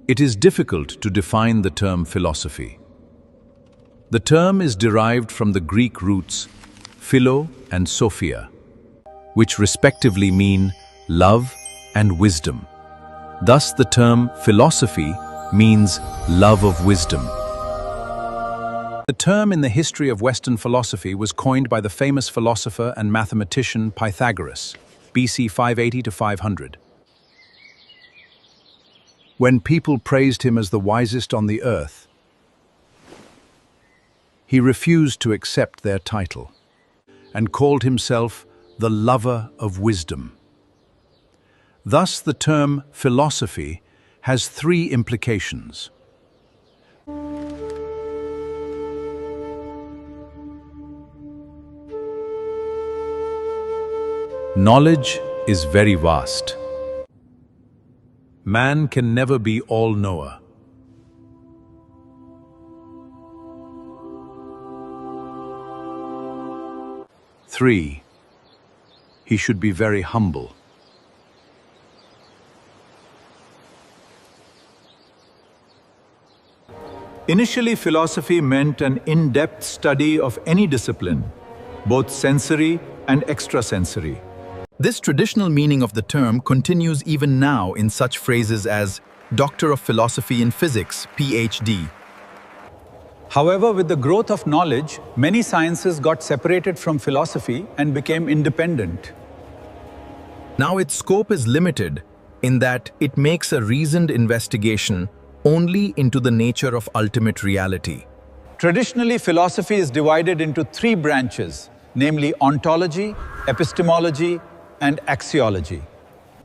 It is difficult to define the term philosophy. The term is derived from the Greek roots philo and sophia, which respectively mean love and wisdom. Thus, the term philosophy means love of wisdom. The term in the history of Western philosophy was coined by the famous philosopher and mathematician Pythagoras, BC 580 to 500. When people praised him as the wisest on the earth, he refused to accept their title and called himself the lover of wisdom. Thus, the term philosophy has three implications. Knowledge is very vast. Man can never be all-knower. Three, he should be very humble. Initially, philosophy meant an in-depth study of any discipline, both sensory and extrasensory. This traditional meaning of the term continues even now in such phrases as Doctor of Philosophy in Physics, PhD. However, with the growth of knowledge, many sciences got separated from philosophy and became independent. Now its scope is limited in that it makes a reasoned investigation only into the nature of ultimate reality. Traditionally, philosophy is divided into three branches, namely ontology, epistemology, and axiology.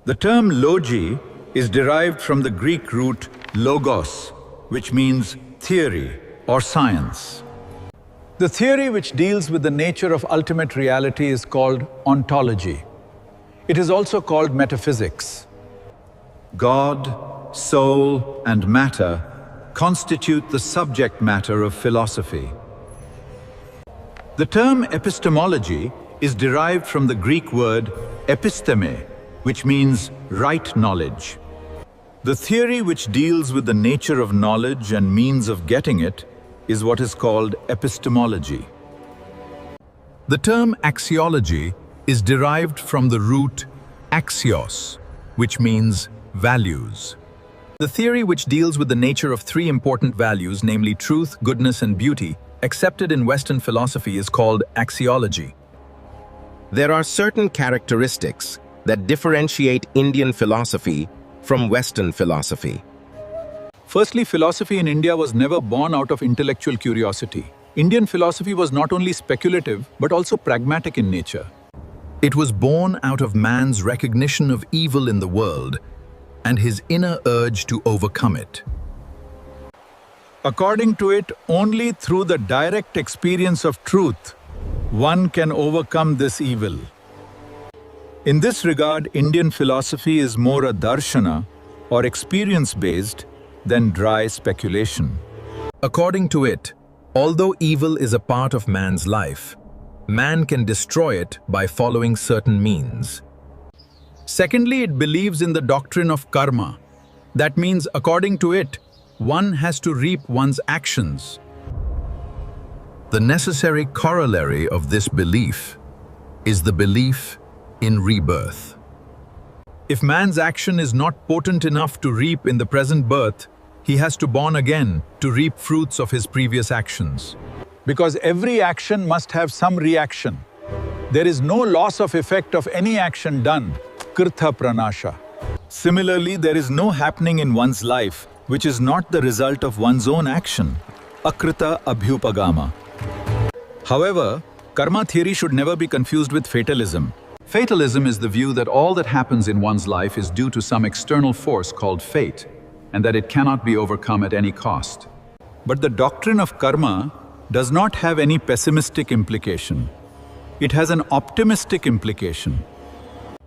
The term logi is derived from the Greek root logos, which means theory or science. The theory which deals with the nature of ultimate reality is called ontology. It is also called metaphysics. God, soul, and matter constitute the subject matter of philosophy. The term epistemology is derived from the Greek word episteme, which means right knowledge. The theory which deals with the nature of knowledge and means of getting it is what is called epistemology. The term axiology is derived from the root axios, which means values. The theory which deals with the nature of three important values, namely truth, goodness, and beauty, accepted in Western philosophy is called axiology. There are certain characteristics that differentiate Indian philosophy from Western philosophy. Firstly, philosophy in India was never born out of intellectual curiosity. Indian philosophy was not only speculative, but also pragmatic in nature. It was born out of man's recognition of evil in the world and his inner urge to overcome it. According to it, only through the direct experience of truth, one can overcome this evil. In this regard, Indian philosophy is more a darshana, or experience-based, than dry speculation. According to it, although evil is a part of man's life, man can destroy it by following certain means. Secondly, it believes in the doctrine of karma. That means, according to it, one has to reap one's actions. The necessary corollary of this belief is the belief in rebirth. If man's action is not potent enough to reap in the present birth, he has to born again to reap fruits of his previous actions. Because every action must have some reaction. There is no loss of effect of any action done, kirtha pranasha. Similarly, there is no happening in one's life which is not the result of one's own action, akrita abhyupagama. However, karma theory should never be confused with fatalism. Fatalism is the view that all that happens in one's life is due to some external force called fate, and that it cannot be overcome at any cost. But the doctrine of karma does not have any pessimistic implication. It has an optimistic implication.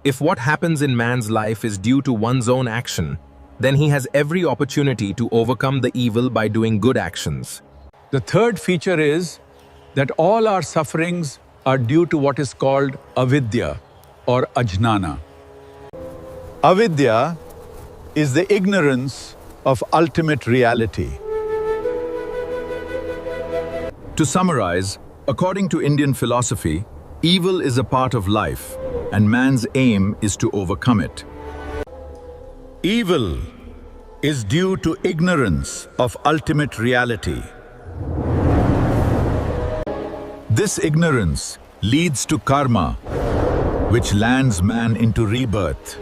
If what happens in man's life is due to one's own action, then he has every opportunity to overcome the evil by doing good actions. The third feature is that all our sufferings are due to what is called avidya or ajnana. Avidya is the ignorance of ultimate reality. To summarize, according to Indian philosophy, evil is a part of life, and man's aim is to overcome it. Evil is due to ignorance of ultimate reality. This ignorance leads to karma, which lands man into rebirth.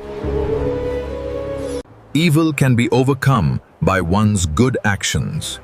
Evil can be overcome by one's good actions.